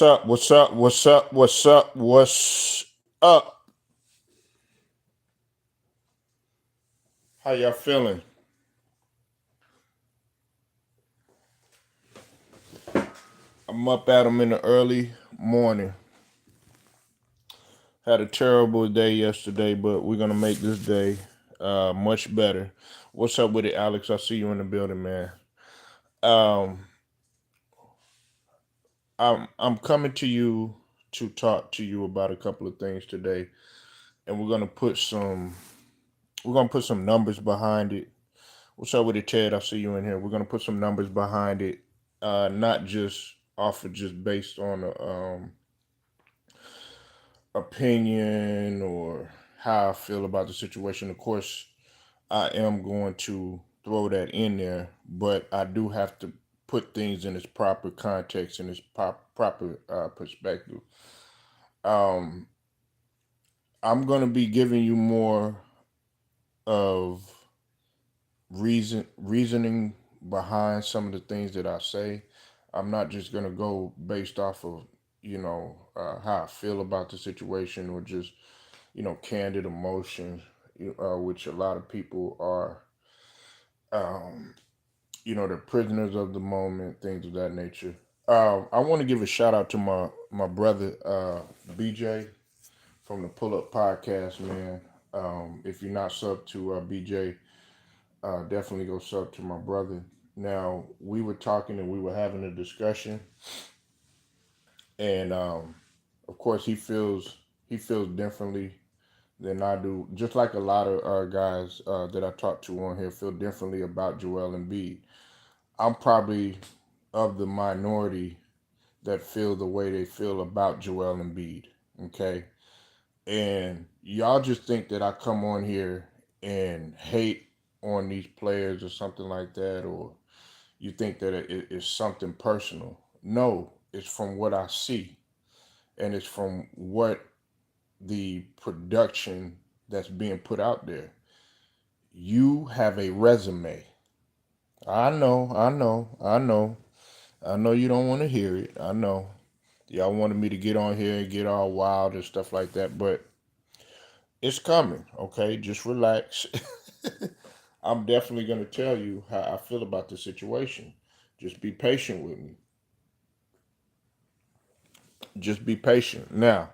What's up? What's up? What's up? What's up? What's up? How y'all feeling? I'm up at 'em in the early morning. Had a terrible day yesterday, but we're gonna make this day much better. What's up with it, Alex? I see you in the building, man. Um, I'm coming to you to talk to you about a couple of things today, and we're gonna put some numbers behind it. What's up with it, Ted? I see you in here. We're gonna put some numbers behind it, not just off of just based on a opinion or how I feel about the situation. Of course, I am going to throw that in there, but I do have to put things in its proper context and its proper perspective. Um, I'm gonna be giving you more of reasoning behind some of the things that I say. I'm not just gonna go based off of how I feel about the situation or just candid emotions, which a lot of people are. Um, they're prisoners of the moment, things of that nature. I want to give a shout out to my brother BJ from the Pull Up Podcast, man. If you're not sub to BJ, definitely go sub to my brother. Now we were talking and we were having a discussion, and of course he feels differently than I do. Just like a lot of guys that I talk to on here feel differently about Joel Embiid. I'm probably of the minority that feel the way they feel about Joel Embiid. Okay, and y'all just think that I come on here and hate on these players or something like that, or you think that it's something personal. No, it's from what I see, and it's from what the production that's being put out there. You have a resume. I know, I know, I know. I know you don't want to hear it. I know. Y'all wanted me to get on here and get all wild and stuff like that, but it's coming, okay? Just relax. I'm definitely going to tell you how I feel about the situation. Just be patient with me. Just be patient. Now,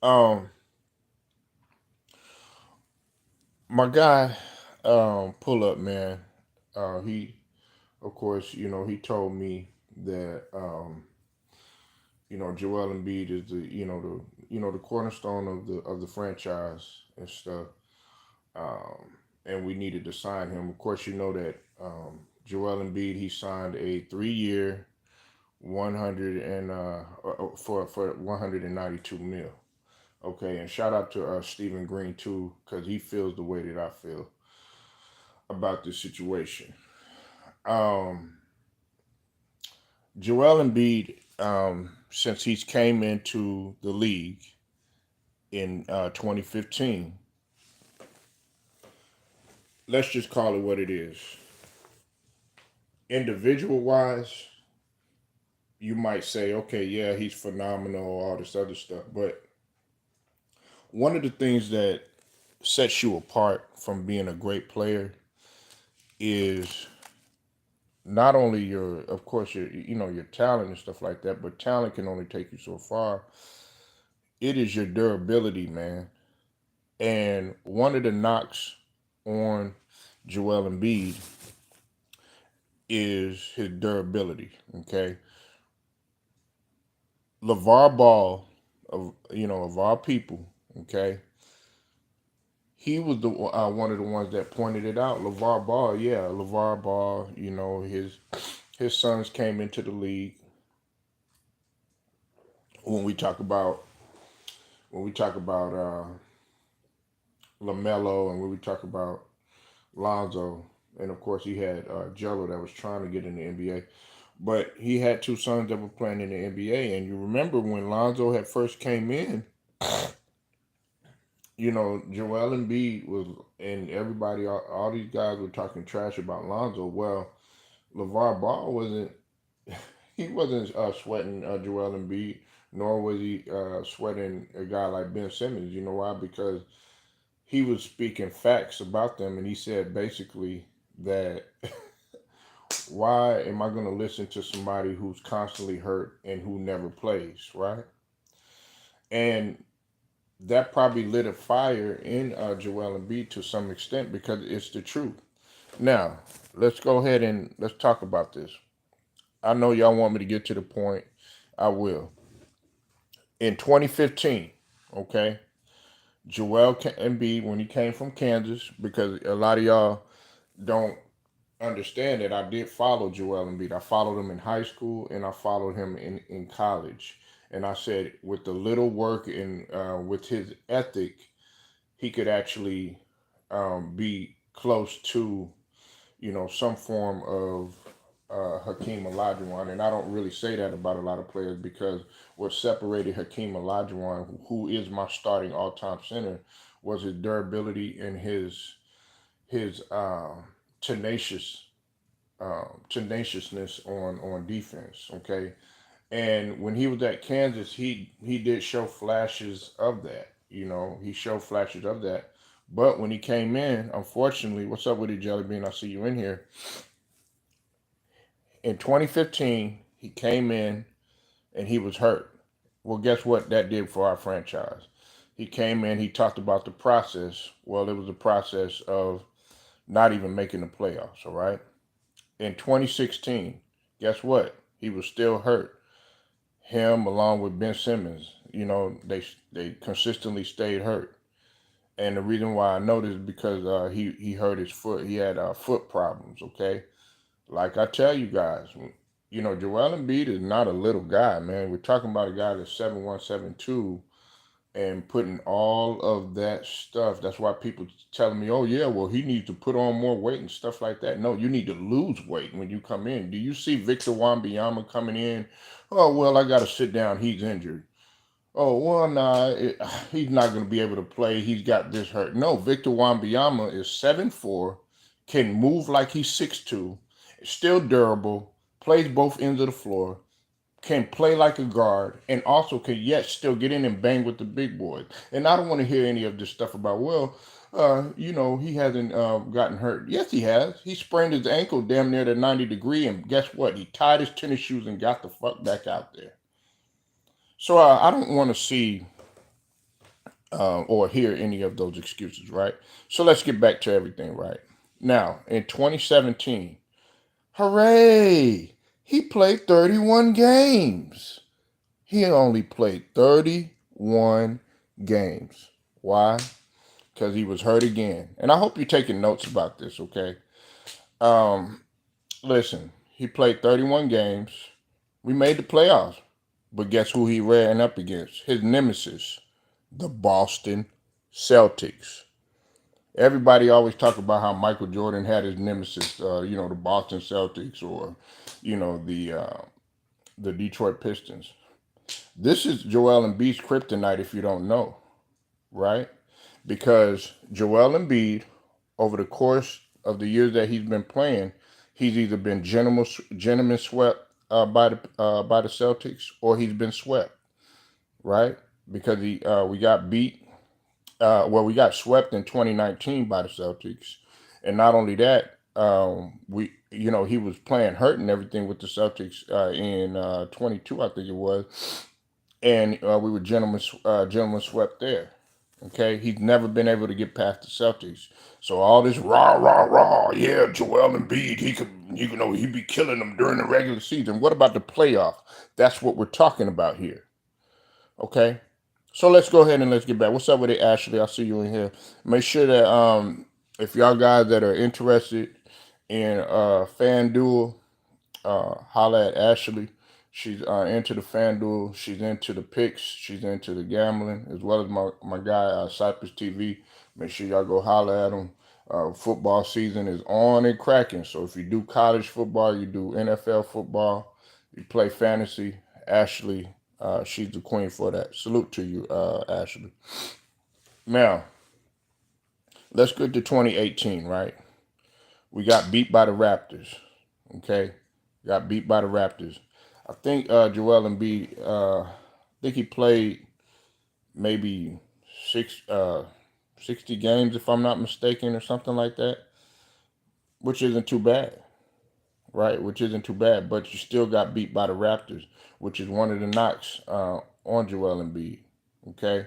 um, my guy, pull up, man. He, of course, he told me that, Joel Embiid is the cornerstone of the franchise and stuff. And we needed to sign him. Of course, you know that Joel Embiid he signed a 3 year, 100 and for 192 mil. Okay, and shout out to Stephen Green too, because he feels the way that I feel about this situation. Um, Joel Embiid, since he's came into the league in 2015, let's just call it what it is. Individual wise, you might say, okay, yeah, he's phenomenal, all this other stuff. But one of the things that sets you apart from being a great player is not only of course, your talent and stuff like that, but talent can only take you so far. It is your durability, man. And one of the knocks on Joel Embiid is his durability. Okay, LeVar Ball, of our people, okay, he was the one of the ones that pointed it out. LeVar Ball, yeah, LeVar Ball. His sons came into the league. When we talk about Lamelo, and when we talk about Lonzo, and of course he had Jello that was trying to get in the NBA, but he had two sons that were playing in the NBA. And you remember when Lonzo had first came in, Joel Embiid was, and everybody, all these guys were talking trash about Lonzo. Well, LeVar Ball wasn't. he wasn't sweating Joel Embiid, nor was he sweating a guy like Ben Simmons. You know why? Because he was speaking facts about them, and he said basically that why am I going to listen to somebody who's constantly hurt and who never plays, right? And that probably lit a fire in Joel Embiid to some extent because it's the truth. Now, let's go ahead and let's talk about this. I know y'all want me to get to the point. I will. In 2015, okay, Embiid, when he came from Kansas, because a lot of y'all don't understand that I did follow Joel Embiid. I followed him in high school and I followed him in college. And I said, with the little work and with his ethic, he could actually be close to, some form of Hakeem Olajuwon. And I don't really say that about a lot of players because what separated Hakeem Olajuwon, who is my starting all-time center, was his durability and his tenacious tenaciousness on defense. Okay, and when he was at Kansas, he did show flashes of that. He showed flashes of that. But when he came in, unfortunately, what's up with it, Jelly Bean? I see you in here. In 2015, he came in and he was hurt. Well, guess what that did for our franchise? He came in, he talked about the process. Well, it was a process of not even making the playoffs, all right? In 2016, guess what? He was still hurt. Him along with Ben Simmons, they consistently stayed hurt. And the reason why I know this is because he hurt his foot. He had foot problems, okay? Like I tell you guys, Joel Embiid is not a little guy, man. We're talking about a guy that's 7'1", 7'2", and putting all of that stuff. That's why people telling me, oh, yeah, well, he needs to put on more weight and stuff like that. No, you need to lose weight when you come in. Do you see Victor Wembanyama coming in? Oh, well, I got to sit down. He's injured. Oh, well, nah, he's not going to be able to play. He's got this hurt. No, Victor Wembanyama is 7'4", can move like he's 6'2", still durable, plays both ends of the floor, can play like a guard, and also can yet still get in and bang with the big boys. And I don't want to hear any of this stuff about, well, he hasn't gotten hurt. Yes, he has. He sprained his ankle damn near to 90 degree, and guess what? He tied his tennis shoes and got the fuck back out there. So I don't want to see or hear any of those excuses, right? So let's get back to everything, right? Now, in 2017, hooray! He played 31 games. He only played 31 games. Why? Because he was hurt again. And I hope you're taking notes about this, okay? Listen, he played 31 games. We made the playoffs. But guess who he ran up against? His nemesis, the Boston Celtics. Everybody always talk about how Michael Jordan had his nemesis, the Boston Celtics or, the Detroit Pistons. This is Joel Embiid's kryptonite if you don't know, right? Because Joel Embiid, over the course of the years that he's been playing, he's either been gentleman swept by the Celtics or he's been swept, right? Because we got beat. We got swept in 2019 by the Celtics, and not only that, he was playing hurt and everything with the Celtics in 22, I think it was, and we were gentlemen swept there. Okay, he's never been able to get past the Celtics. So all this rah rah rah, yeah, Joel Embiid, he'd be killing them during the regular season. What about the playoff? That's what we're talking about here. Okay, so let's go ahead and let's get back. What's up with it, Ashley? I see you in here. Make sure that if y'all guys that are interested in FanDuel, holla at Ashley. She's into the FanDuel. She's into the picks. She's into the gambling, as well as my guy, Cypress TV. Make sure y'all go holla at him. Football season is on and cracking. So if you do college football, you do NFL football, you play fantasy, Ashley, she's the queen for that. Salute to you, Ashley. Now, let's get to 2018, right? We got beat by the Raptors. Okay? Got beat by the Raptors. I think Joel Embiid. I think he played maybe six 60 games, if I'm not mistaken, or something like that, which isn't too bad, right? Which isn't too bad, but you still got beat by the Raptors, which is one of the knocks on Joel Embiid. Okay,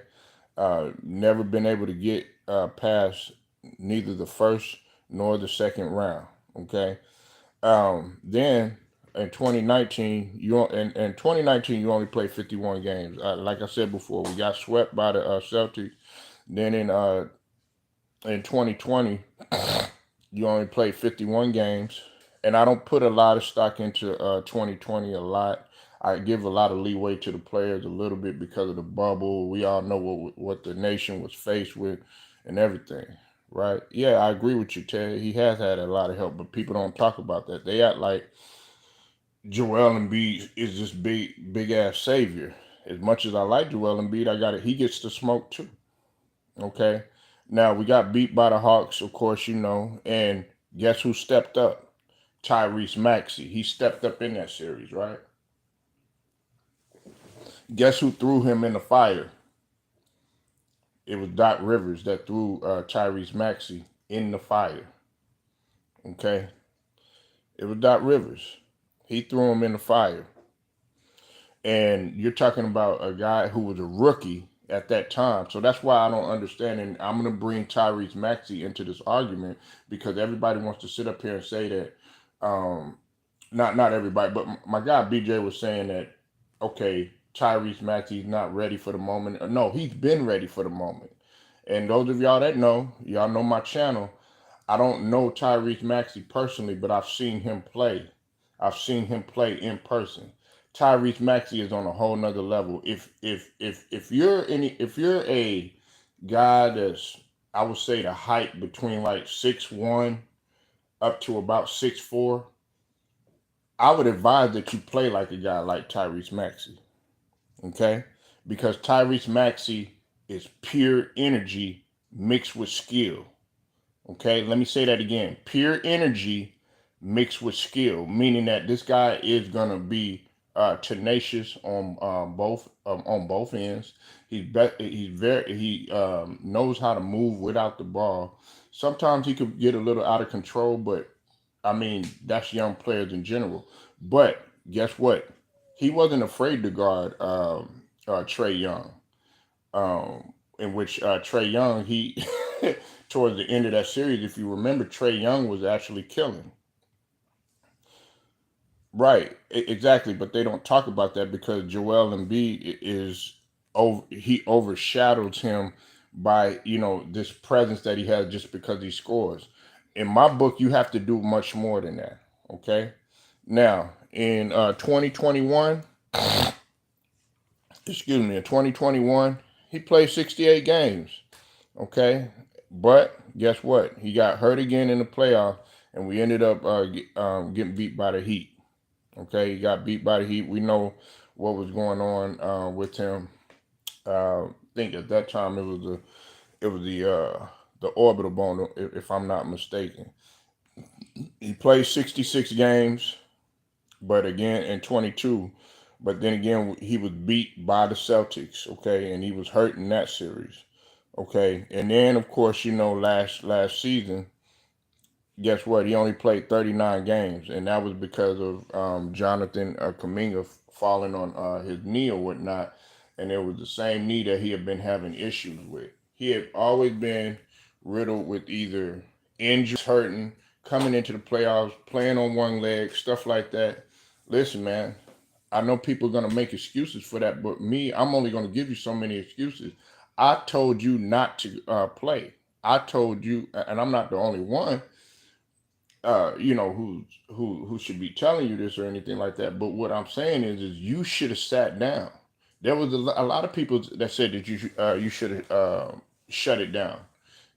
never been able to get past neither the first nor the second round. Okay, then in 2019, in 2019 you only played 51 games. Like I said before, we got swept by the Celtics. Then in 2020, you only played 51 games, and I don't put a lot of stock into 2020 a lot. I give a lot of leeway to the players a little bit because of the bubble. We all know what the nation was faced with and everything, right? Yeah, I agree with you, Ted. He has had a lot of help, but people don't talk about that. They act like Joel Embiid is this big ass savior. As much as I like Joel Embiid, I got it. He gets the smoke too. Okay. Now we got beat by the Hawks, of course, and guess who stepped up? Tyrese Maxey. He stepped up in that series, right? Guess who threw him in the fire? It was Doc Rivers that threw Tyrese Maxey in the fire. Okay. It was Doc Rivers. He threw him in the fire. And you're talking about a guy who was a rookie at that time. So that's why I don't understand. And I'm going to bring Tyrese Maxey into this argument because everybody wants to sit up here and say that, not everybody, but my guy BJ was saying that, okay, Tyrese Maxey's not ready for the moment. No, he's been ready for the moment. And those of y'all know my channel. I don't know Tyrese Maxey personally, but I've seen him play. I've seen him play in person. Tyrese Maxey is on a whole nother level. If you're a guy that's, I would say, the height between like 6'1" up to about 6'4", I would advise that you play like a guy like Tyrese Maxey. Okay? Because Tyrese Maxey is pure energy mixed with skill. Okay, let me say that again. Pure energy mixed with skill, meaning that this guy is gonna be tenacious on both ends. He knows how to move without the ball. Sometimes he could get a little out of control, but I mean that's young players in general. But guess what? He wasn't afraid to guard Trey Young. In which Trey Young, he towards the end of that series, if you remember, Trey Young was actually killing. Right, exactly. But they don't talk about that because Joel Embiid is over. He overshadows him by this presence that he has just because he scores. In my book, you have to do much more than that. Okay. Now in 2021, in 2021, he played 68 games. Okay, but guess what? He got hurt again in the playoff, and we ended up getting beat by the Heat. Okay, he got beat by the Heat. We know what was going on with him. I think at that time it was the orbital bone, if I'm not mistaken. He played 66 games, but again in 22. But then again, he was beat by the Celtics. Okay, and he was hurt in that series. Okay, and then of course last season, guess what? He only played 39 games, and that was because of Jonathan Kuminga falling on his knee or whatnot, and it was the same knee that he had been having issues with. He had always been riddled with either injuries, hurting, coming into the playoffs, playing on one leg, stuff like that. Listen, man, I know people are going to make excuses for that, but me, I'm only going to give you so many excuses. I told you not to play. I told you, and I'm not the only one, who should be telling you this or anything like that. But what I'm saying is you should have sat down. There was a lot of people that said that you should shut it down.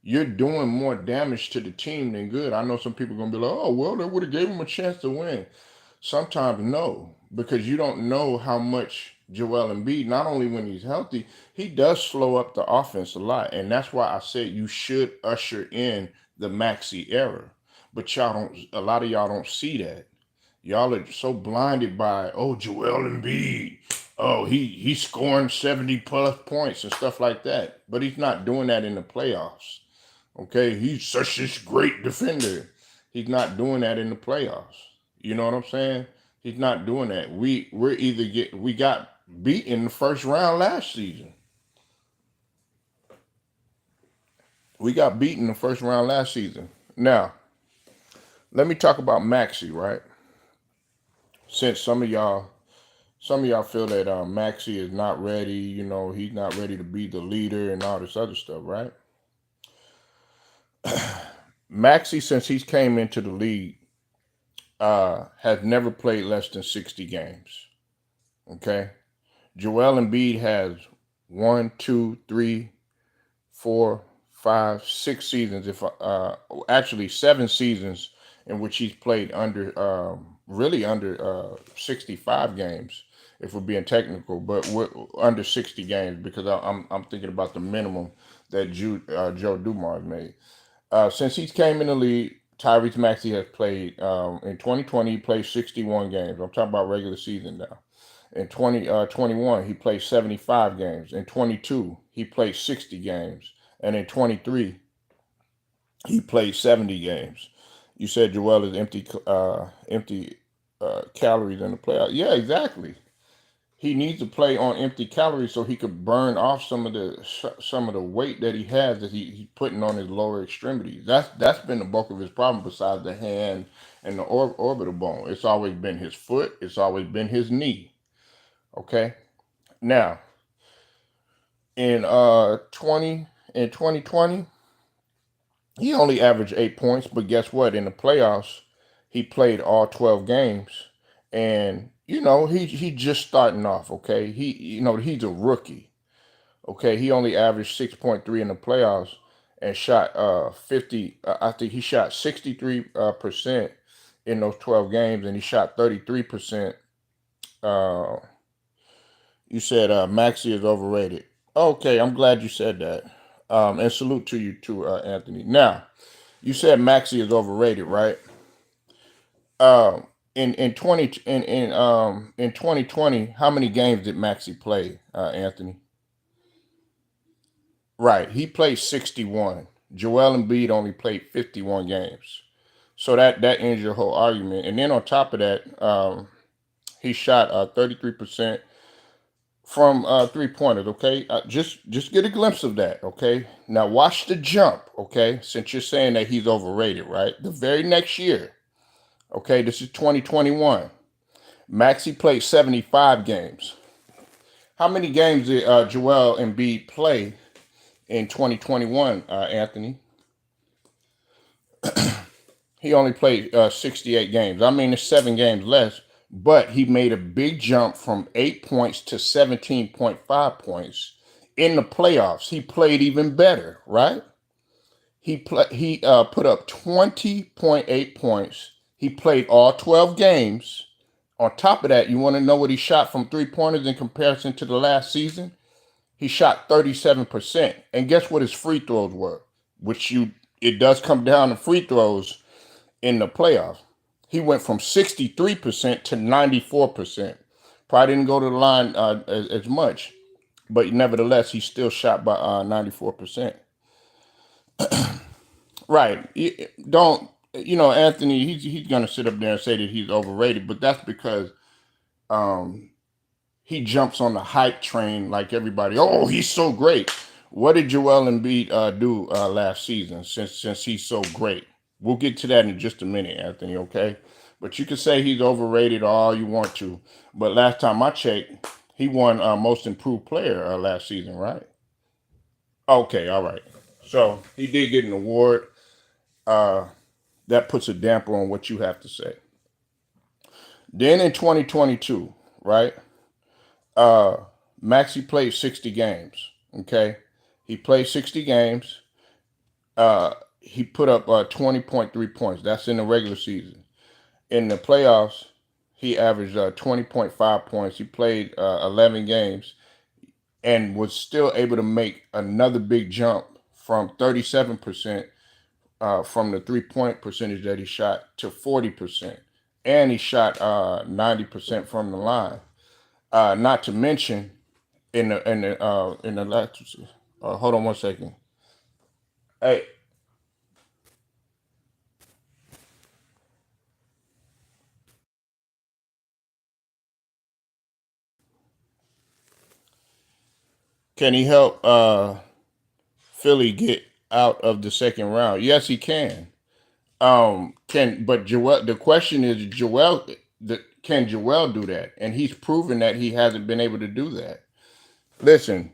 You're doing more damage to the team than good. I know some people are gonna be like, oh well, they would have gave him a chance to win. Sometimes no, because you don't know how much Joel Embiid, not only when he's healthy, he does slow up the offense a lot. And that's why I said you should usher in the Maxi era. But a lot of y'all don't see that. Y'all are so blinded by, oh, Joel Embiid. Oh, he's scoring 70 plus points and stuff like that. But he's not doing that in the playoffs. Okay, he's such this great defender. He's not doing that in the playoffs. You know what I'm saying? He's not doing that. We got beat in the first round last season. We got beat in the first round last season. Now, let me talk about Maxi, right? Since some of y'all feel that Maxi is not ready, he's not ready to be the leader and all this other stuff, right? Maxi, since he's came into the league, has never played less than 60 games. Okay. Joel Embiid has one, two, three, 4, 5, 6 seasons, if actually 7 seasons in which he's played really under 65 games, if we're being technical, but we're under 60 games because I'm thinking about the minimum that Joe Dumars made. Since he came in the league, Tyrese Maxey has played in 2020. He played 61 games. I'm talking about regular season now. In 2021, he played 75 games. In 22, he played 60 games. And in 23, he played 70 games. You said Joel is empty calories in the playoffs. Yeah, exactly. He needs to play on empty calories so he could burn off some of the weight that he has that he's putting on his lower extremities. That's been the bulk of his problem besides the hand and the orbital bone. It's always been his foot. It's always been his knee. Okay. Now in 2020, he only averaged 8 points, but guess what? In the playoffs, he played all 12 games, and he just starting off. Okay, he's a rookie. Okay, he only averaged 6.3 in the playoffs and shot 50. I think he shot 63% in those 12 games, and he shot 33%. Uh, you said Maxi is overrated. Okay, I'm glad you said that. And salute to you too, Anthony. Now, you said Maxi is overrated, right? Um, in 2020, how many games did Maxi play, Anthony? Right, he played 61. Joel Embiid only played 51 games. So that ends your whole argument. And then on top of that, he shot 33% from 3 pointers. Okay, just get a glimpse of that. Okay, now watch the jump. Okay, since you're saying that he's overrated, right? The very next year. Okay, this is 2021. Maxi played 75 games. How many games did Joel Embiid play in 2021, Anthony? He only played 68 games. I mean, it's 7 games less, but he made a big jump from 8 points to 17.5 points in the playoffs. He played even better, right? He put up 20.8 points. He played all 12 games. On top of that, you want to know what he shot from 3 pointers in comparison to the last season? He shot 37%. And guess what his free throws were? It does come down to free throws in the playoffs. He went from 63% to 94%. Probably didn't go to the line as much, but nevertheless, he still shot by 94%. Right. Don't, Anthony, he's going to sit up there and say that he's overrated, but that's because um, he jumps on the hype train like everybody. Oh, he's so great. What did Joel Embiid do last season since he's so great? We'll get to that in just a minute, Anthony, okay? But you can say he's overrated all you want to. But last time I checked, he won most improved player last season, right? Okay, all right. So he did get an award. Uh, that puts a damper on what you have to say. Then in 2022, right? Uh, Maxi played 60 games. Okay, he played 60 games. He put up 20.3 points. That's in the regular season. In the playoffs, he averaged 20.5 points. He played 11 games and was still able to make another big jump from 37% from the 3-point percentage that he shot to 40%. and he shot 90% from the line. Not to mention in the last. Hold on one second. Hey, can he help Philly get out of the second round? Yes, he can. Can but Joel? The question is, can Joel do that? And he's proven that he hasn't been able to do that. Listen,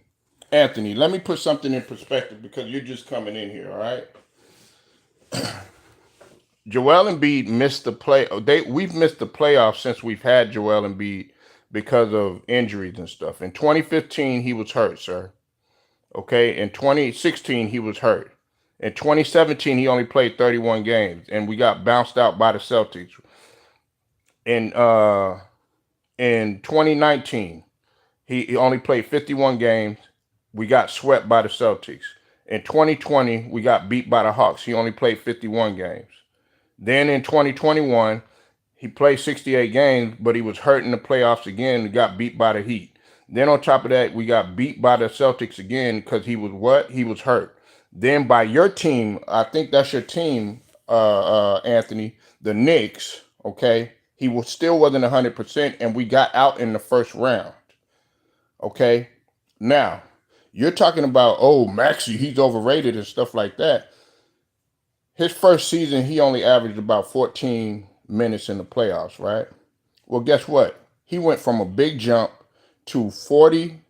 Anthony, let me put something in perspective because you're just coming in here. All right, Joel Embiid missed the play. We've missed the playoffs since we've had Joel Embiid because of injuries and stuff. In 2015, he was hurt, sir. Okay, in 2016, he was hurt. In 2017, he only played 31 games, and we got bounced out by the Celtics. In uh, in 2019, he only played 51 games. We got swept by the Celtics. In 2020, we got beat by the Hawks. He only played 51 games. Then in 2021, he played 68 games, but he was hurt in the playoffs again and got beat by the Heat. Then on top of that, we got beat by the Celtics again because he was what? He was hurt. Then by your team, I think that's your team, Anthony, the Knicks, okay? He was still wasn't 100%, and we got out in the first round, okay? Now, you're talking about, oh, Maxey, he's overrated and stuff like that. His first season, he only averaged about 14 minutes in the playoffs, right? Well, guess what? He went from a big jump to 40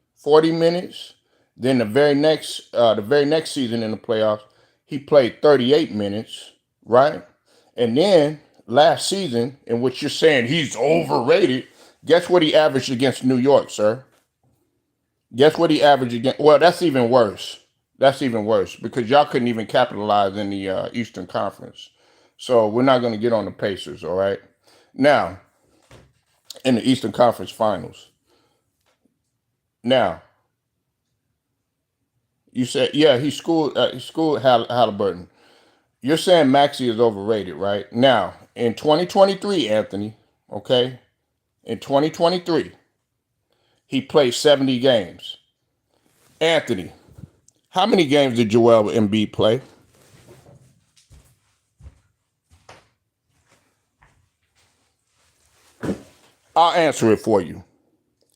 minutes. Then the very next season in the playoffs, he played 38 minutes, right? And then last season, in which you're saying he's overrated, guess what he averaged against New York, sir? Guess what he averaged against? Well, that's even worse. That's even worse because y'all couldn't even capitalize in the Eastern Conference. So we're not going to get on the Pacers, all right? Now, in the Eastern Conference Finals. Now, you said, yeah, he schooled Halliburton. You're saying Maxey is overrated, right? Now, in 2023, Anthony, okay, in 2023, he played 70 games. Anthony, how many games did Joel Embiid play? I'll answer it for you.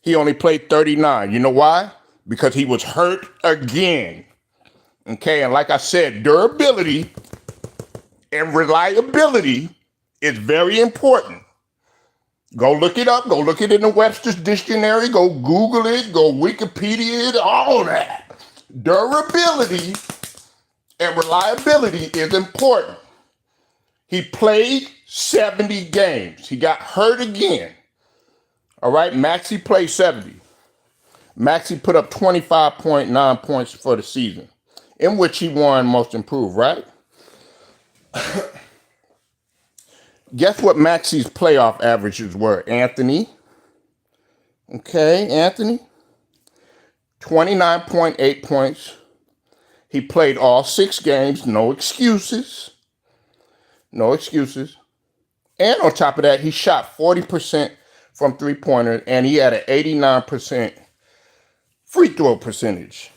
He only played 39. You know why? Because he was hurt again. Okay, and like I said, durability and reliability is very important. Go look it up. Go look it in the Webster's Dictionary. Go Google it. Go Wikipedia it. All that. Durability and reliability is important. He played 70 games. He got hurt again. All right, Maxey played 70. Maxey put up 25.9 points for the season, in which he won Most Improved, right? Guess what Maxey's playoff averages were, Anthony? Okay, Anthony? 29.8 points. He played all 6 games, no excuses. No excuses. And on top of that, he shot 40% from three-pointers, and he had an 89% free throw percentage.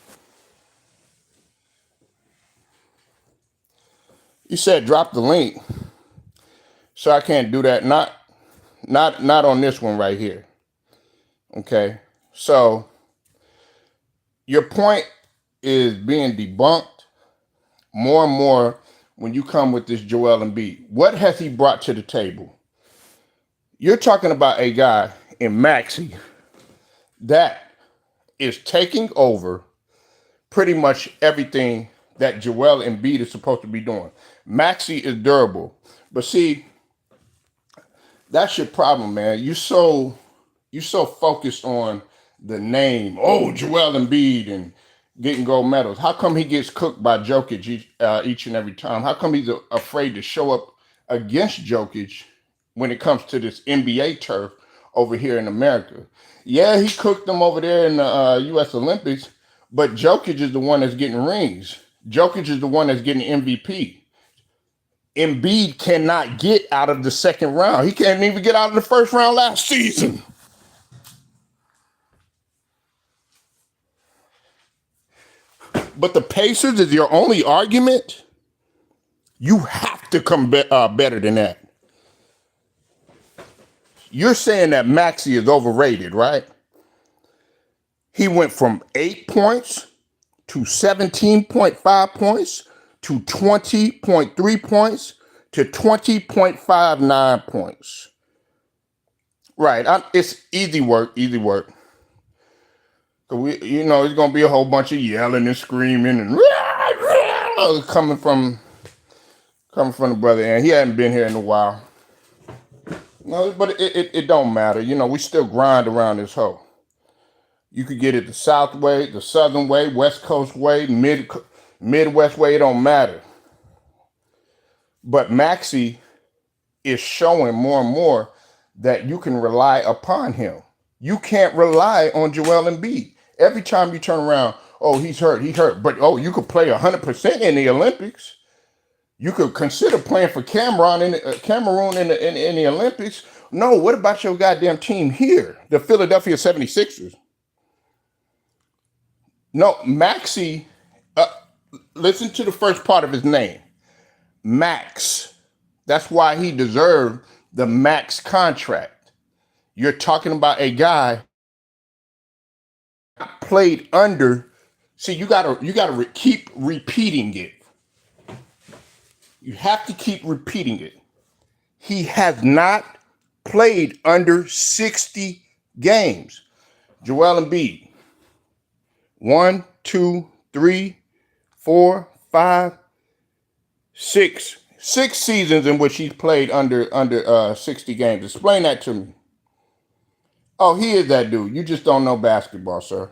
You said drop the link, so I can't do that. Not on this one right here. Okay, so your point is being debunked more and more when you come with this Joel Embiid. What has he brought to the table? You're talking about a guy in Maxey that is taking over pretty much everything that Joel Embiid is supposed to be doing. Maxey is durable, but see, that's your problem, man. You so focused on the name. Oh, Joel Embiid and getting gold medals. How come he gets cooked by Jokic each and every time? How come he's afraid to show up against Jokic when it comes to this NBA turf over here in America? Yeah, he cooked them over there in the U.S. Olympics, but Jokic is the one that's getting rings. Jokic is the one that's getting MVP. Embiid cannot get out of the second round. He can't even get out of the first round last season. But the Pacers is your only argument? You have to come better than that. You're saying that Maxey is overrated, right? He went from 8 points to 17.5 points to 20.3 points to 20.59 points. Right. It's easy work, easy work. It's going to be a whole bunch of yelling and screaming and coming from the brother. And he hadn't been here in a while. No, but it don't matter. We still grind around this hole. You could get it the South way, the Southern way, West Coast way, Midwest way. It don't matter. But Maxey is showing more and more that you can rely upon him. You can't rely on Joel Embiid. Every time you turn around, oh, he's hurt. But, you could play 100% in the Olympics. You could consider playing for Cameroon in the Olympics. No, what about your goddamn team here, the Philadelphia 76ers? No, Maxey, listen to the first part of his name. Max. That's why he deserved the max contract. You're talking about a guy played under. See, you gotta keep repeating it. You have to keep repeating it. He has not played under 60 games. Joel Embiid. 1, 2, 3, 4, 5, 6. 6 seasons in which he's played under 60 games. Explain that to me. Oh, he is that dude. You just don't know basketball, sir.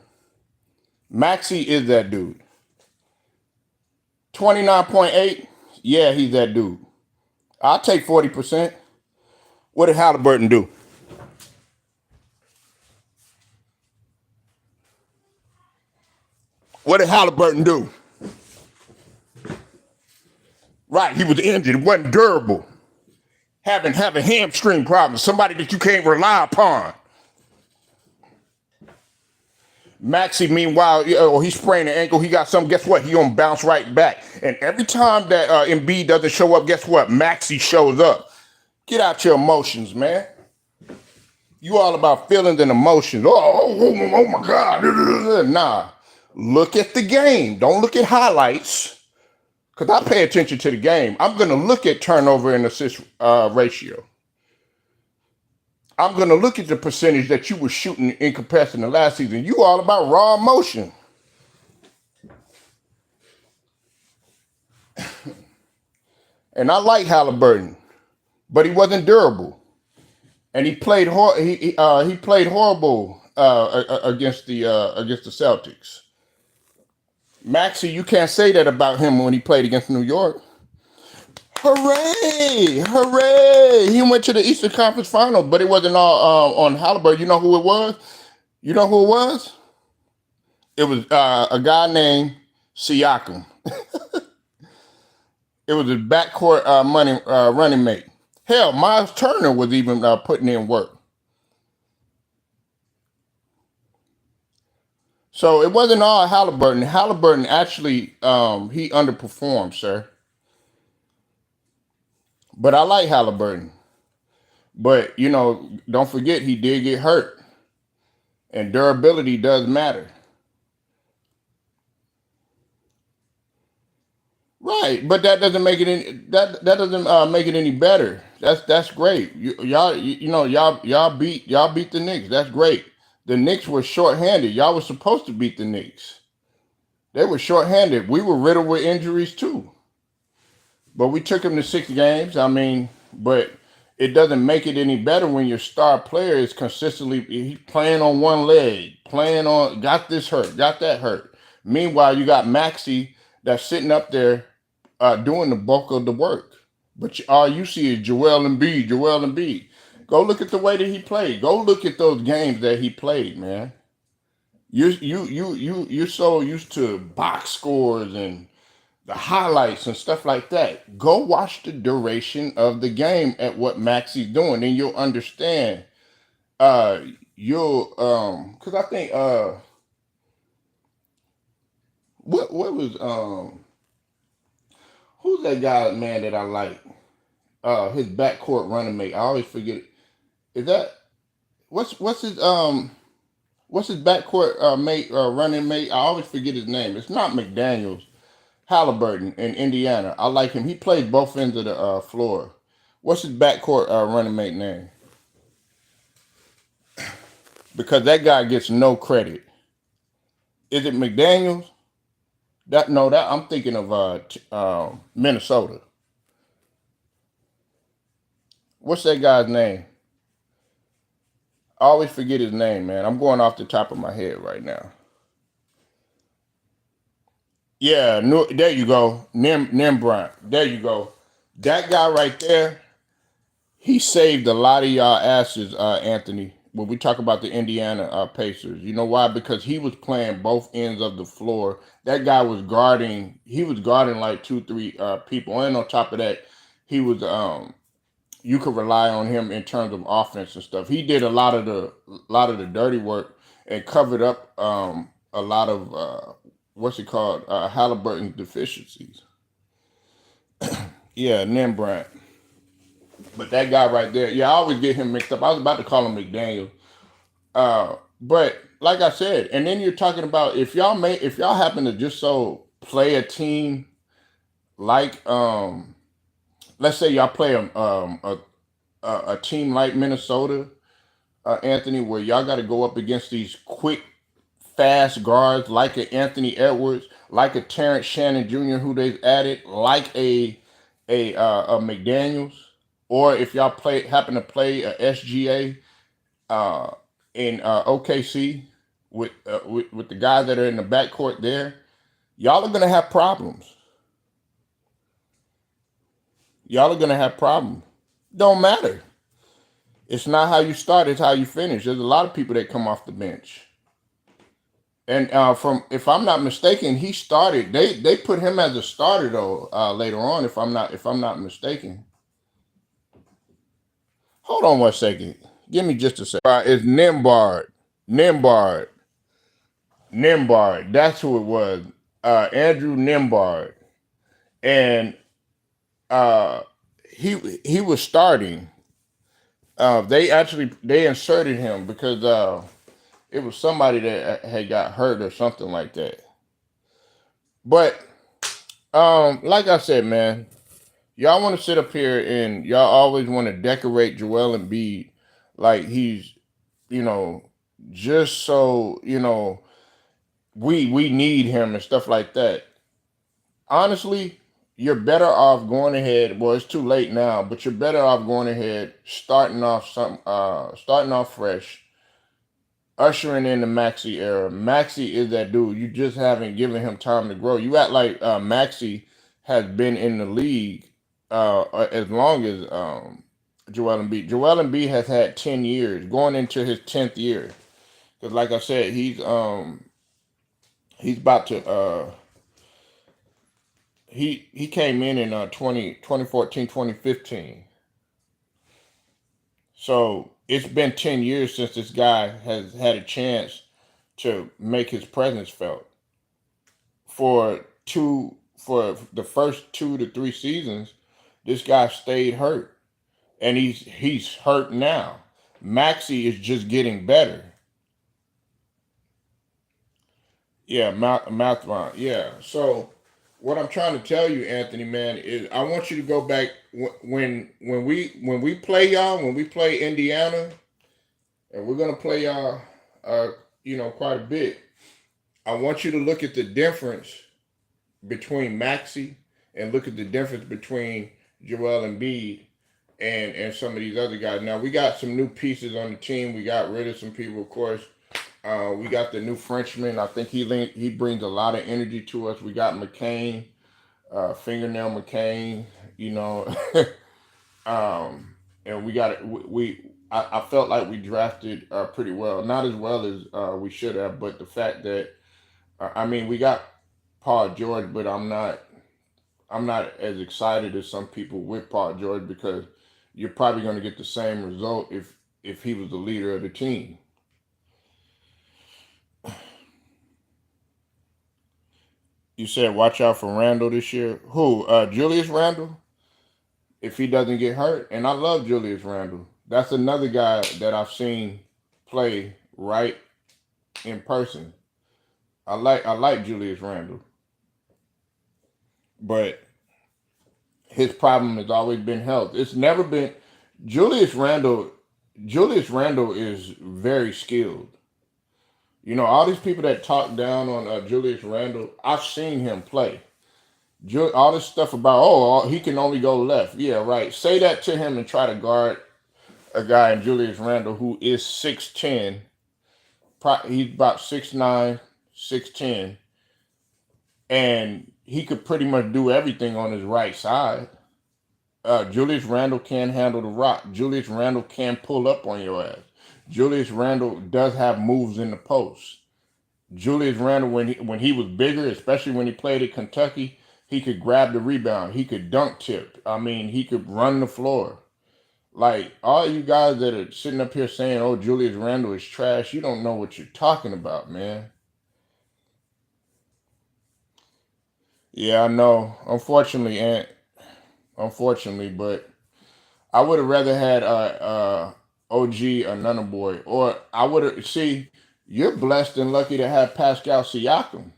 Maxey is that dude. 29.8. Yeah, he's that dude. I'll take 40%. What did Halliburton do? What did Halliburton do? Right, he was injured, wasn't durable. Having hamstring problems, somebody that you can't rely upon. Maxey, meanwhile, he sprained an ankle, he got something, guess what? He gonna bounce right back. And every time that Embiid doesn't show up, guess what? Maxey shows up. Get out your emotions, man. You all about feelings and emotions. Oh my God. Nah. Look at the game. Don't look at highlights. Because I pay attention to the game. I'm going to look at turnover and assist ratio. I'm going to look at the percentage that you were shooting in comparison to last season. You all about raw emotion. And I like Halliburton, but he wasn't durable. And he played horrible against the Celtics. Maxey, you can't say that about him when he played against New York. Hooray! Hooray! He went to the Eastern Conference Finals, but it wasn't all on Halliburton. You know who it was? You know who it was? It was a guy named Siakam. It was his backcourt running mate. Hell, Miles Turner was even putting in work. So it wasn't all Halliburton. Halliburton actually, he underperformed, sir. But I like Halliburton. But, don't forget he did get hurt. And durability does matter. Right, but that doesn't make it any make it any better. That's great. Y'all beat the Knicks. That's great. The Knicks were shorthanded. Y'all were supposed to beat the Knicks. They were shorthanded. We were riddled with injuries too. But we took them to 6 games. But it doesn't make it any better when your star player is consistently playing on one leg, got this hurt, got that hurt. Meanwhile, you got Maxey that's sitting up there doing the bulk of the work. But all you see is Joel Embiid. Go look at the way that he played. Go look at those games that he played, man. You're so used to box scores and the highlights and stuff like that. Go watch the duration of the game at what Maxi's doing, and you'll understand. Uh, you'll because I think what was who's that guy, man, that I like? His backcourt running mate. I always forget. Is that what's his backcourt mate running mate? I always forget his name. It's not McDaniels. Halliburton in Indiana. I like him. He plays both ends of the floor. What's his backcourt running mate name? Because that guy gets no credit. Is it McDaniels? That no, that I'm thinking of Minnesota. What's that guy's name? I always forget his name, man. I'm going off the top of my head right now. Yeah, no, there you go. Bron. There you go. That guy right there, he saved a lot of y'all asses, Anthony. When we talk about the Indiana Pacers, you know why? Because he was playing both ends of the floor. That guy was guarding. He was guarding like 2, 3 people, and on top of that, he was. You could rely on him in terms of offense and stuff. He did a lot of the dirty work and covered up a lot of what's it called Halliburton's deficiencies. Yeah, Bryant. But that guy right there, yeah, I always get him mixed up. I was about to call him McDaniel. But like I said, and then you're talking about if y'all happen to just so play a team like let's say y'all play a team like Minnesota, Anthony, where y'all got to go up against these quick, fast guards like an Anthony Edwards, like a Terrence Shannon Jr. who they've added, like a McDaniels, or if y'all happen to play a SGA in OKC with the guys that are in the backcourt there, y'all are gonna have problems. Y'all are gonna have problems. Don't matter. It's not how you start; it's how you finish. There's a lot of people that come off the bench, and from if I'm not mistaken, he started. They put him as a starter though later on. If I'm not mistaken. Hold on 1 second. Give me just a second. It's Nimbard. Nimbard. Nimbard. That's who it was. Andrew Nimbard, and uh, he was starting. They inserted him because it was somebody that had got hurt or something like that. But like I said, man, y'all want to sit up here and y'all always want to decorate Joel Embiid like he's, you know, just so we need him and stuff like that. Honestly, you're better off going ahead. Well, it's too late now, but you're better off going ahead, starting off fresh, ushering in the Maxi era. Maxi is that dude. You just haven't given him time to grow. You act like Maxi has been in the league as long as Joel Embiid. Joel Embiid has had 10 years, going into his 10th year. Because, like I said, he's about to. He came in 2014, 2015. So it's been 10 years since this guy has had a chance to make his presence felt. For the first 2 to 3 seasons, this guy stayed hurt, and he's hurt now. Maxi is just getting better. Yeah, Mathron. Yeah. So what I'm trying to tell you, Anthony, man, is I want you to go back when we play y'all, when we play Indiana, and we're gonna play y'all, quite a bit. I want you to look at the difference between Maxi and look at the difference between Joel Embiid and some of these other guys. Now we got some new pieces on the team. We got rid of some people, of course. We got the new Frenchman. I think he brings a lot of energy to us. We got McCain, Fingernail McCain. And we got I felt like we drafted pretty well, not as well as we should have, but the fact that we got Paul George, but I'm not I'm not as excited as some people with Paul George because you're probably going to get the same result if he was the leader of the team. You said watch out for Randall this year. Who? Julius Randle? If he doesn't get hurt, and I love Julius Randle. That's another guy that I've seen play right in person. I like Julius Randle, but his problem has always been health. It's never been Julius Randle. Julius Randle is very skilled. You know, all these people that talk down on Julius Randle, I've seen him play. All this stuff about he can only go left. Yeah, right. Say that to him and try to guard a guy in Julius Randle who is 6'10". He's about 6'9", 6'10", and he could pretty much do everything on his right side. Julius Randle can handle the rock. Julius Randle can pull up on your ass. Julius Randle does have moves in the post. Julius Randle, when he was bigger, especially when he played at Kentucky, he could grab the rebound. He could dunk tip. I mean, he could run the floor. Like, all you guys that are sitting up here saying, oh, Julius Randle is trash, you don't know what you're talking about, man. Yeah, I know. Unfortunately, but I would have rather had OG or Nunna Boy. Or I would have, see, you're blessed and lucky to have Pascal Siakam.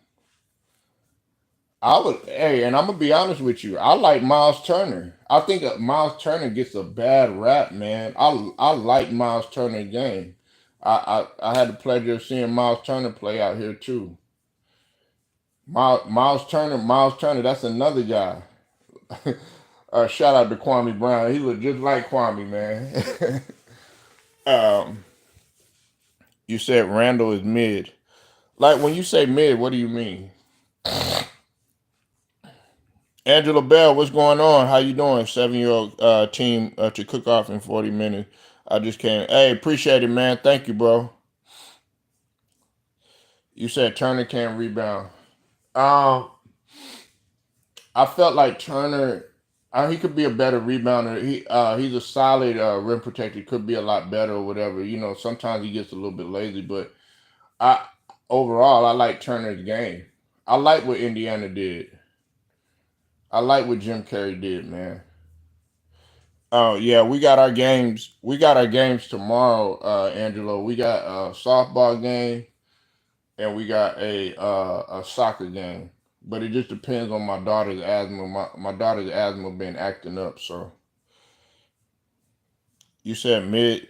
Hey, and I'm gonna be honest with you. I like Miles Turner. I think Miles Turner gets a bad rap, man. I like Miles Turner's game. I had the pleasure of seeing Miles Turner play out here too. Miles Turner, that's another guy. Shout out to Kwame Brown. He looked just like Kwame, man. um, you said Randall is mid. Like when you say mid, what do you mean? Angela Bell, what's going on? How you doing? 7-year-old team to cook off in 40 minutes. I just came. Hey, appreciate it, man. Thank you, bro. You said Turner can't rebound. Um, I felt like Turner, he could be a better rebounder. He's a solid rim protector. Could be a lot better or whatever. You know, sometimes he gets a little bit lazy, but I overall I like Turner's game. I like what Indiana did. I like what Jim Carrey did, man. Oh yeah, we got our games. We got our games tomorrow, Angelo. We got a softball game and we got a soccer game. But it just depends on my daughter's asthma. My daughter's asthma been acting up. So you said mid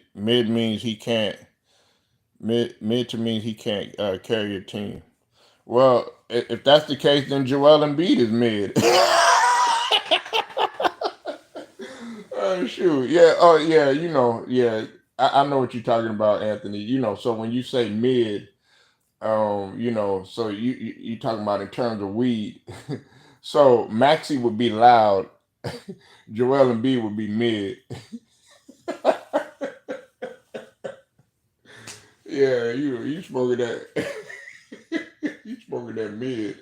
means he can't mid to means he can't carry a team. Well, if that's the case, then Joel Embiid is mid. Oh shoot, yeah, oh yeah, you know, yeah, I know what you're talking about, Anthony. You know, so when you say mid, you know, so you talking about in terms of weed. So Maxi would be loud, Joel and B would be mid. Yeah, you smoking that, you smoking that mid.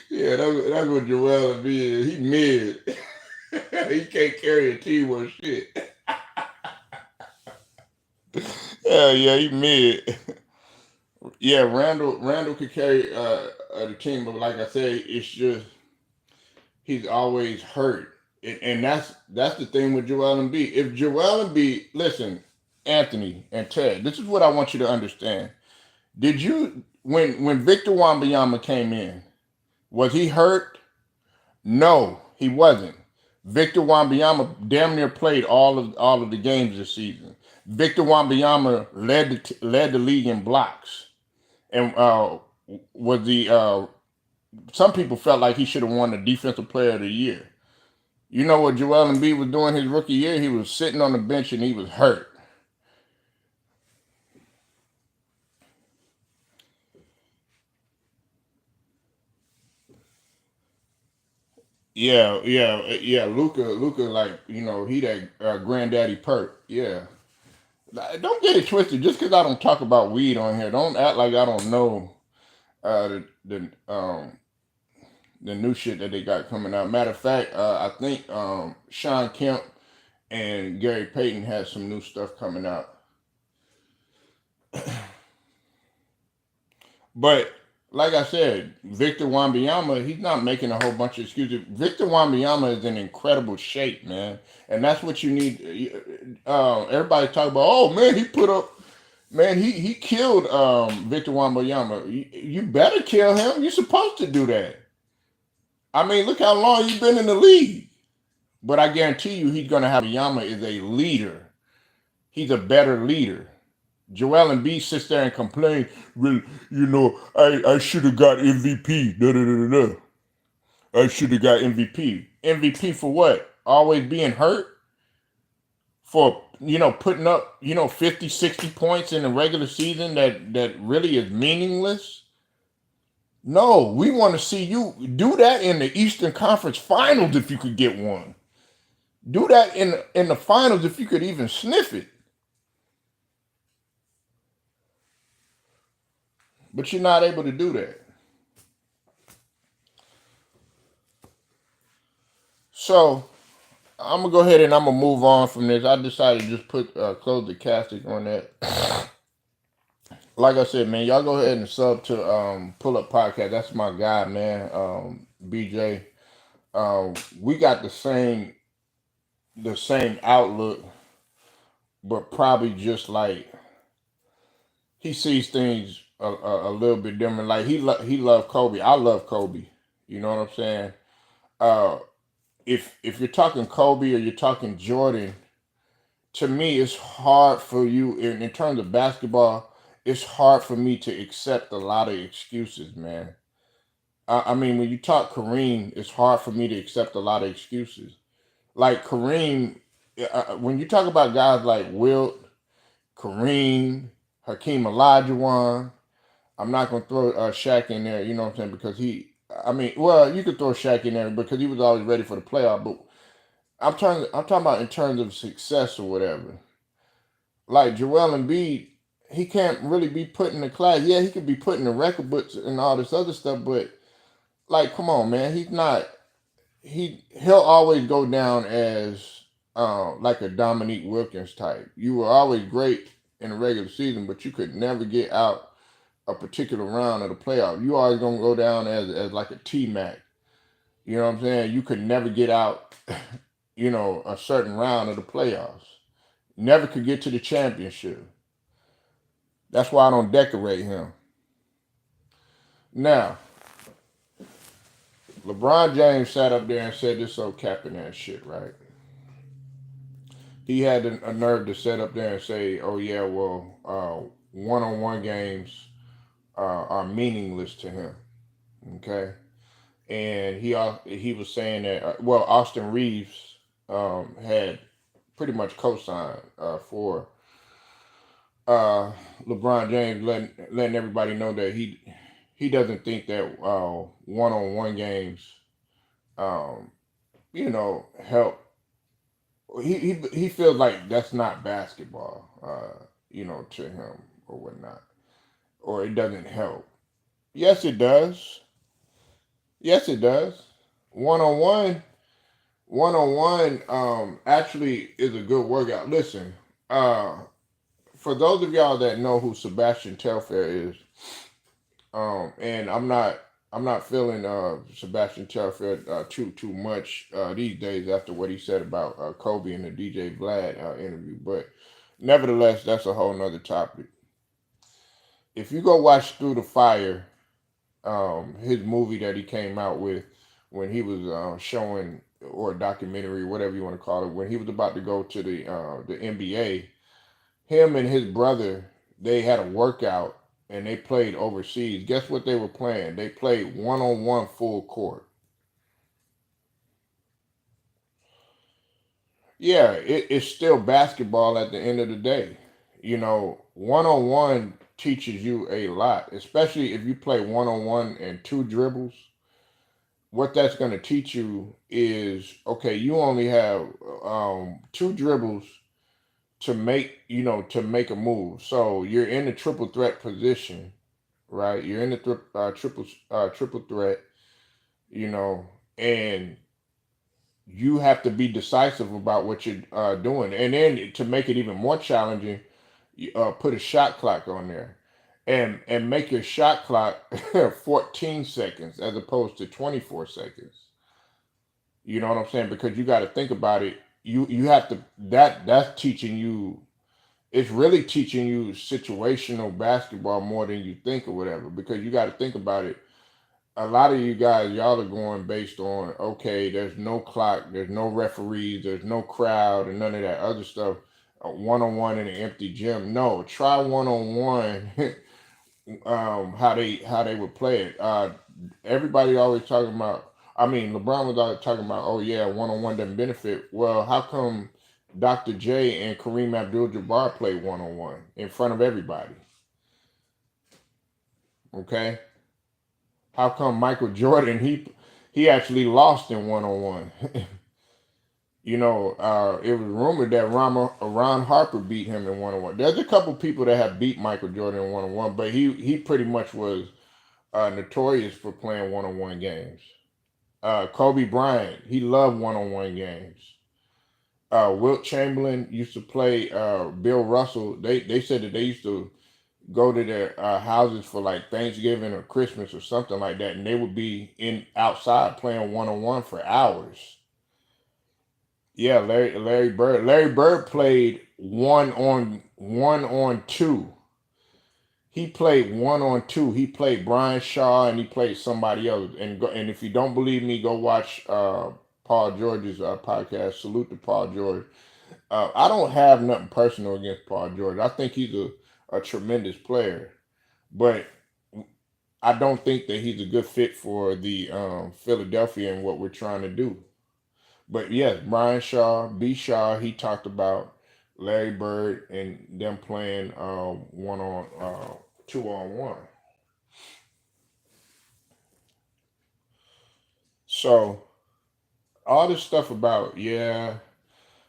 Yeah, that's what Joel and B is. He mid. He can't carry a team or shit. Yeah, he mid. Yeah, Randall could carry the team, but like I said, it's just he's always hurt, and that's the thing with Joel Embiid. If Joel Embiid, listen, Anthony and Ted, this is what I want you to understand. Did you when Victor Wembanyama came in, was he hurt? No, he wasn't. Victor Wembanyama damn near played all of the games this season. Victor Wembanyama led the league in blocks and was the some people felt like he should have won the defensive player of the year. You know what Joel Embiid was doing his rookie year? He was sitting on the bench and he was hurt. Yeah. Luca, like he that granddaddy perk. Yeah, don't get it twisted. Just because I don't talk about weed on here, don't act like I don't know the the new shit that they got coming out. Matter of fact, I think Sean Kemp and Gary Payton had some new stuff coming out. But like I said, Victor Wembanyama, he's not making a whole bunch of excuses. Victor Wembanyama is in incredible shape, man, and that's what you need. Everybody talk about, oh man, he put up, man, he killed Victor Wembanyama. You better kill him. You're supposed to do that. I mean, look how long you've been in the league. But I guarantee you, he's gonna have Yama is a leader. He's a better leader. Joel Embiid sits there and complains, well, I should have got MVP. Da, da, da, da, da. I should have got MVP. MVP for what? Always being hurt? For, putting up, 50, 60 points in the regular season that really is meaningless? No, we want to see you do that in the Eastern Conference Finals if you could get one. Do that in the finals if you could even sniff it. But you're not able to do that. So I'm gonna go ahead and I'm gonna move on from this. I decided to just close the casting on that. Like I said, man, y'all go ahead and sub to Pull Up Podcast. That's my guy, man. BJ. We got the same outlook, but probably just like he sees things a little bit different. Like he loved Kobe. I love Kobe. You know what I'm saying? If you're talking Kobe or you're talking Jordan, to me it's hard for you in terms of basketball. It's hard for me to accept a lot of excuses, man. I mean, when you talk Kareem, it's hard for me to accept a lot of excuses. Like Kareem, when you talk about guys like Wilt, Kareem, Hakeem Olajuwon, I'm not gonna throw Shaq in there, you know what I'm saying? Because you could throw Shaq in there because he was always ready for the playoff. But I'm talking about in terms of success or whatever. Like Joel Embiid, he can't really be put in the class. Yeah, he could be put in the record books and all this other stuff, but like, come on, man, he's not. He'll always go down as like a Dominique Wilkins type. You were always great in the regular season, but you could never get out a particular round of the playoff. You always gonna go down as like a T-Mac. You know what I'm saying? You could never get out, a certain round of the playoffs. Never could get to the championship. That's why I don't decorate him. Now, LeBron James sat up there and said this old capping that shit, right? He had a nerve to sit up there and say, oh yeah, well, one-on-one games are meaningless to him. Okay? And he was saying that, Austin Reeves had pretty much co-signed for LeBron James, letting everybody know that he doesn't think that one-on-one games, help. He feels like that's not basketball, to him or whatnot, or it doesn't help. Yes, it does. Yes, it does. One-on-one, actually is a good workout. Listen, for those of y'all that know who Sebastian Telfair is, and I'm not feeling Sebastian Telfair too much these days after what he said about Kobe in the DJ Vlad interview, but nevertheless, that's a whole nother topic. If you go watch Through the Fire, his movie that he came out with when he was showing, or a documentary, whatever you want to call it, when he was about to go to the NBA, him and his brother, they had a workout and they played overseas. Guess what they were playing? They played one-on-one full court. Yeah, it's still basketball at the end of the day. One-on-one teaches you a lot, especially if you play one-on-one and two dribbles. What that's going to teach you is, okay, you only have two dribbles to make a move. So you're in the triple threat position, right? You're in the triple threat. you know, and you have to be decisive about what you're doing. And then to make it even more challenging, you, put a shot clock on there, and make your shot clock 14 seconds as opposed to 24 seconds. You know what I'm saying? Because you got to think about it. You have to that's teaching you. It's really teaching you situational basketball more than you think or whatever. Because you got to think about it. A lot of you guys, y'all are going based on, okay, there's no clock, there's no referees, there's no crowd, and none of that other stuff. One on one in an empty gym. No, try one on one. How they would play it. Everybody always talking about. I mean, LeBron was always talking about, oh yeah, one on one doesn't benefit. Well, how come Dr. J and Kareem Abdul-Jabbar played one on one in front of everybody? Okay, how come Michael Jordan he actually lost in one on one? You know, it was rumored that Ron Harper beat him in one on one. There's a couple people that have beat Michael Jordan in one on one, but he pretty much was notorious for playing one on one games. Kobe Bryant, he loved one on one games. Wilt Chamberlain used to play Bill Russell. They said that they used to go to their houses for like Thanksgiving or Christmas or something like that, and they would be in outside playing one on one for hours. Yeah, Larry Bird played one on two. He played one on two. He played Brian Shaw and he played somebody else. And if you don't believe me, go watch Paul George's podcast. Salute to Paul George. I don't have nothing personal against Paul George. I think he's a tremendous player, but I don't think that he's a good fit for the Philadelphia and what we're trying to do. But yes, Brian Shaw, B. Shaw, he talked about Larry Bird and them playing one on two on one. So all this stuff about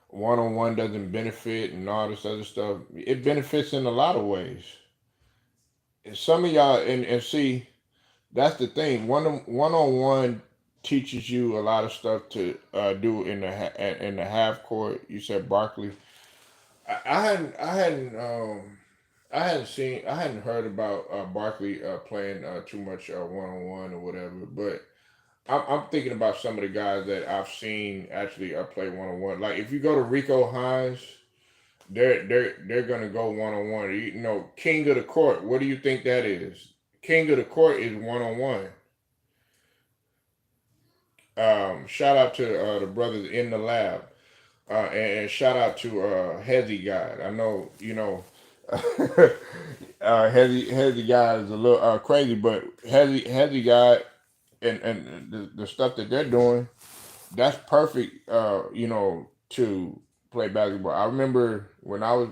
one on one doesn't benefit and all this other stuff, it benefits in a lot of ways. And some of y'all and see that's the thing. One on one teaches you a lot of stuff to do in in the half court. You said Barkley. I hadn't seen I hadn't heard about Barkley playing too much one on one or whatever, but I'm thinking about some of the guys that I've seen actually play one on one. Like if you go to Rico Hines, they're gonna go one on one. You know, king of the court. What do you think that is? King of the court is one on one. Shout out to the brothers in the lab, and shout out to Hezzy guy. I know you know Hezzy guy is a little crazy, but Hezzy guy and the stuff that they're doing, that's perfect. You know, to play basketball. I remember when I was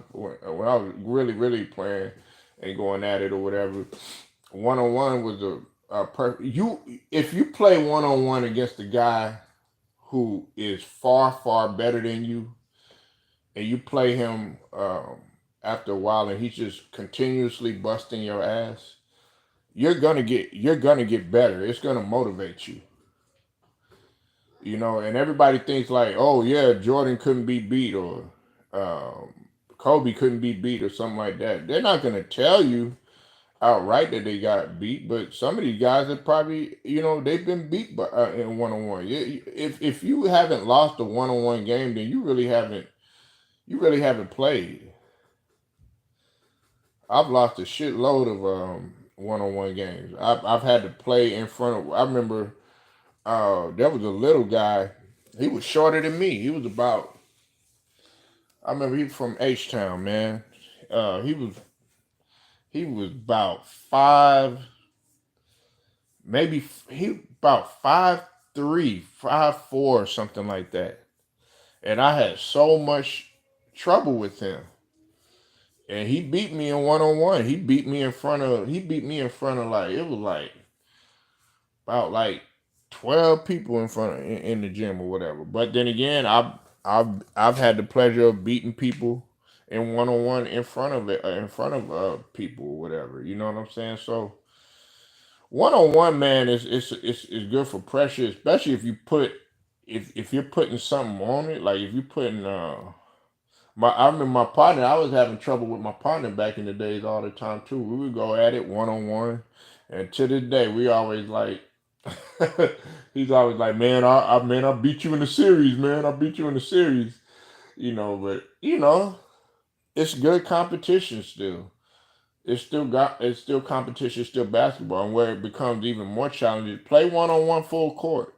really playing and going at it or whatever. One on one was a you if you play one on one against a guy who is far better than you, and you play him after a while, and he's just continuously busting your ass, you're gonna get better. It's gonna motivate you, you know. And everybody thinks like, oh yeah, Jordan couldn't be beat or um, Kobe couldn't be beat or something like that. They're not gonna tell you outright that they got beat, but some of these guys have probably, you know, they've been beat by, in one on one. If you haven't lost a one on one game, then you really haven't played. I've lost a shitload of one on one games. I've had to play in front of. I remember there was a little guy. He was shorter than me. He was about. I remember he was from H Town, man. Uh, he was he was about five, maybe he about 5'3", 5'4", or something like that. And I had so much trouble with him. And he beat me in one on one. He beat me in front of like it was like about like 12 people in the gym or whatever. But then again, I've had the pleasure of beating people in one on one in front of people or whatever. You know what I'm saying? So One-on-one, man, is good for pressure, especially if you put if you're putting something on it. Like if you putting I remember my partner. I was having trouble with my partner back in the days all the time too. We would go at it one-on-one, and to this day, we always like. He's always like, man, I beat you in the series, man. I beat you in the series, But it's good competition still. It's still competition, still basketball, and where it becomes even more challenging. Play one-on-one full court,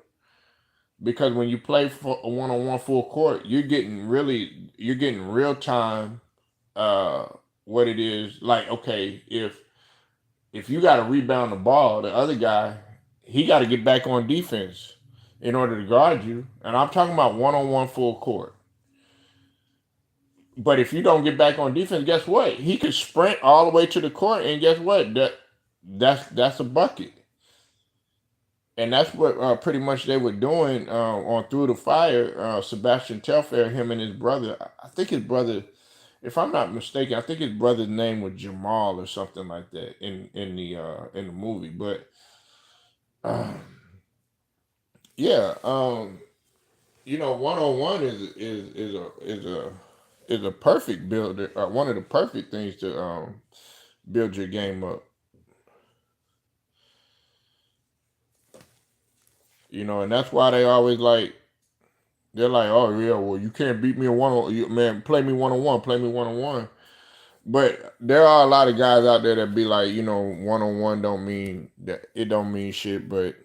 because when you play for a one-on-one full court, you're getting real time. Uh, what it is like? Okay, if you got to rebound the ball, the other guy he got to get back on defense in order to guard you. And I'm talking about one-on-one full court. But if you don't get back on defense, guess what? He could sprint all the way to the court, and guess what? That's a bucket. And that's what pretty much they were doing on Through the Fire. Sebastian Telfair, him and his brother. I think his brother, if I'm not mistaken, I think his brother's name was Jamal or something like that in the movie. But um, yeah, one on one is a perfect builder. One of the perfect things to build your game up. And that's why they always like they're like, oh yeah, well you can't beat me in man, play me one on one, play me one on one. But there are a lot of guys out there that be like, one on one don't mean that it don't mean shit, but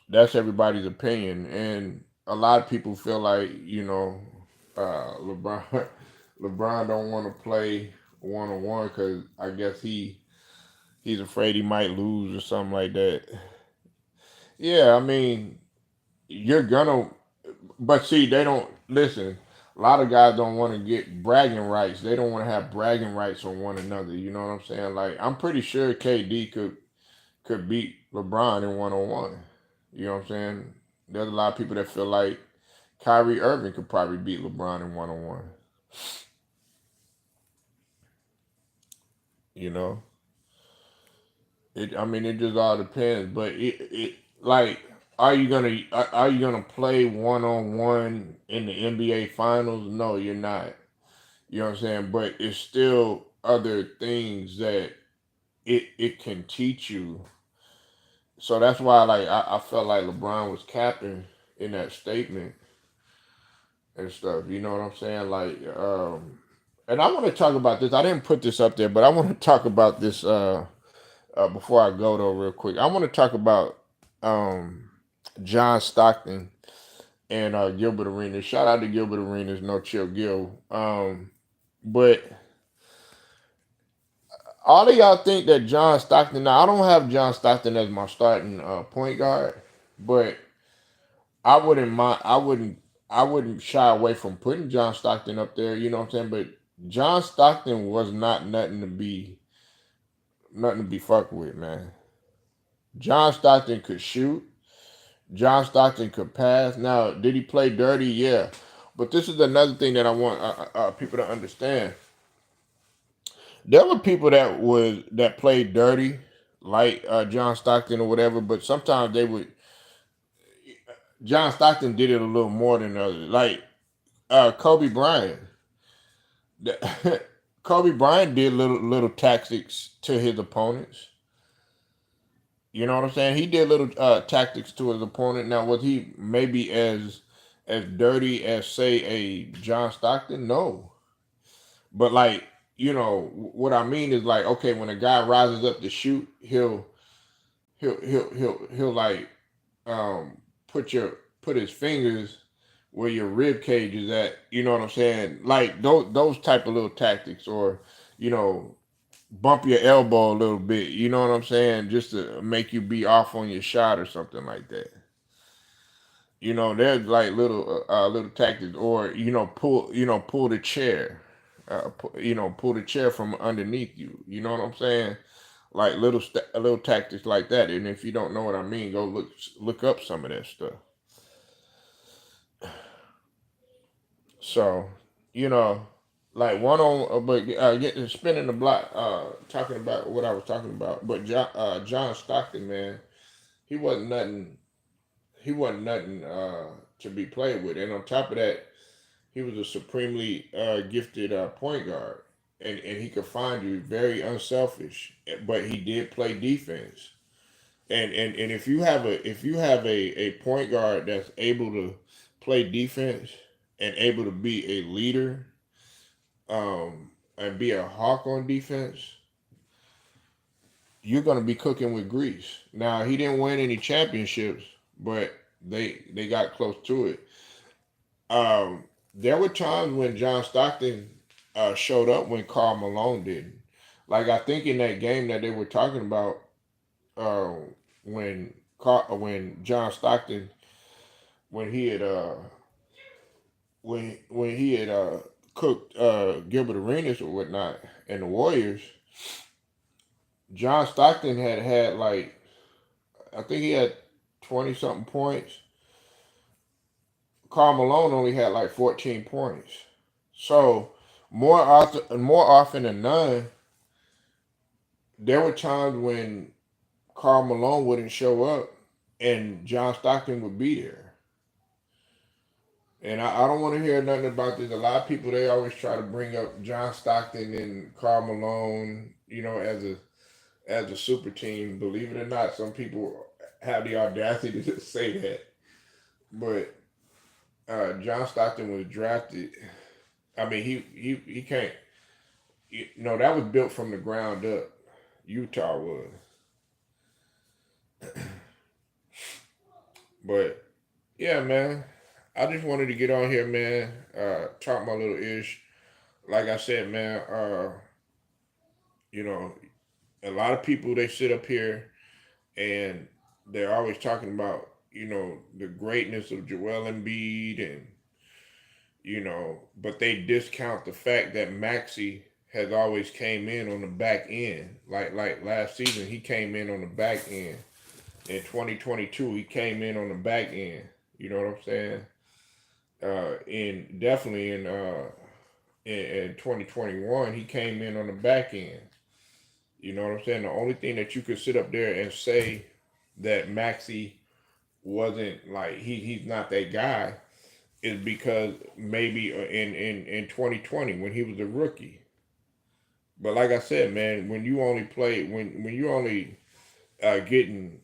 that's everybody's opinion. And a lot of people feel like, LeBron LeBron don't want to play one on one because I guess he's afraid he might lose or something like that. Yeah, I mean, you're gonna but see, they don't listen. A lot of guys don't want to get bragging rights. They don't want to have bragging rights on one another. You know what I'm saying? Like I'm pretty sure KD could beat LeBron in one on one. You know what I'm saying? There's a lot of people that feel like Kyrie Irving could probably beat LeBron in one on one. You know, I mean, it just all depends. But it like, are you gonna play one on one in the NBA Finals? No, you're not. You know what I'm saying? But it's still other things that it can teach you. So that's why like I felt like LeBron was capping in that statement and stuff. You know what I'm saying? Like and I want to talk about this. I didn't put this up there, but I want to talk about this before I go though real quick. I want to talk about um John Stockton and Gilbert Arenas. Shout out to Gilbert Arenas, no chill Gil. But all of y'all think that John Stockton. Now I don't have John Stockton as my starting point guard, but I wouldn't mind. I wouldn't shy away from putting John Stockton up there. You know what I'm saying? But John Stockton was not nothing to be fucked with, man. John Stockton could shoot. John Stockton could pass. Now, did he play dirty? Yeah. But this is another thing that I want people to understand. There were people that played dirty, like John Stockton or whatever. But sometimes they would. John Stockton did it a little more than others. Like Kobe Bryant. Kobe Bryant did little tactics to his opponents. You know what I'm saying? He did little tactics to his opponent. Now, was he maybe as dirty as say a John Stockton? No, but like what I mean is like okay, when a guy rises up to shoot, he'll like um put his fingers where your rib cage is at. You know what I'm saying? Like those type of little tactics, or you know bump your elbow a little bit. You know what I'm saying? Just to make you be off on your shot or something like that. There's like little tactics, or pull the chair. Pull the chair from underneath you. You know what I'm saying? Like little tactics like that. And if you don't know what I mean, go look up some of that stuff. So, you know, like one on, but getting spinning the block. Talking about what I was talking about, but John Stockton, man, he wasn't nothing. He wasn't nothing to be played with, and on top of that, he was a supremely gifted point guard, and he could find you very unselfish. But he did play defense, and if you have a point guard that's able to play defense and able to be a leader, and be a hawk on defense, you're gonna be cooking with grease. Now he didn't win any championships, but they got close to it. There were times when John Stockton showed up when Karl Malone didn't. Like I think in that game that they were talking about, uh, when John Stockton when he had when he had cooked Gilbert Arenas or whatnot and the Warriors, John Stockton had like I think he had 20 something points. Karl Malone only had like 14 points. So more often than none, there were times when Karl Malone wouldn't show up and John Stockton would be there. And I don't want to hear nothing about this. A lot of people they always try to bring up John Stockton and Karl Malone, as a super team. Believe it or not, some people have the audacity to say that. But John Stockton was drafted. I mean, he can't. That was built from the ground up. Utah was. But yeah, man. I just wanted to get on here, man. Talk my little ish. Like I said, man. You know, a lot of people they sit up here and they're always talking about the greatness of Joel Embiid and but they discount the fact that Maxi has always came in on the back end. Like last season, he came in on the back end. In 2022, he came in on the back end. You know what I'm saying? In definitely in 2021, he came in on the back end. You know what I'm saying? The only thing that you could sit up there and say that Maxi wasn't like he's not that guy is because maybe in 2020 when he was a rookie. But like I said, man, when you only play when you only getting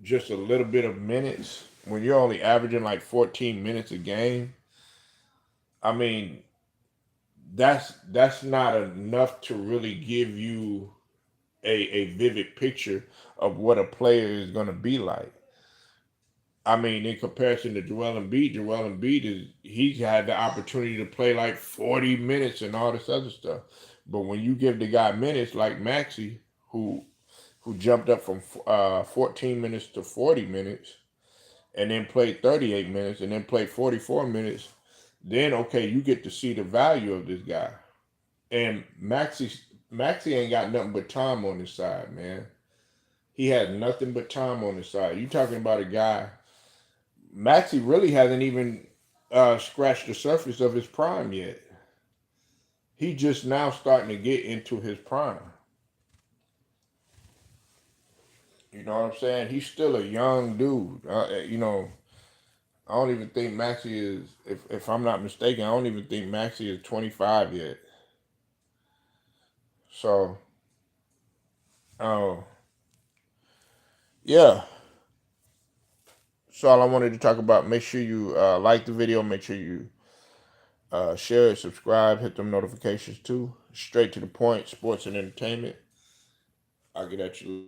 just a little bit of minutes, when you're only averaging like 14 minutes a game, I mean that's not enough to really give you a vivid picture of what a player is going to be like. I mean, in comparison to Joel Embiid he's had the opportunity to play like 40 minutes and all this other stuff. But when you give the guy minutes like Maxi, who jumped up from 14 minutes to 40 minutes, and then played 38 minutes, and then played 44 minutes, then okay, you get to see the value of this guy. And Maxi ain't got nothing but time on his side, man. He has nothing but time on his side. You talking about a guy Maxi really hasn't even scratched the surface of his prime yet. He just now starting to get into his prime. You know what I'm saying? He's still a young dude. I don't even think Maxi is, if I'm not mistaken, I don't even think Maxi is 25 yet. So, uh, yeah. That's all I wanted to talk about. Make sure you like the video. Make sure you share it, subscribe, hit them notifications too. Straight to the point, sports and entertainment. I'll get at you.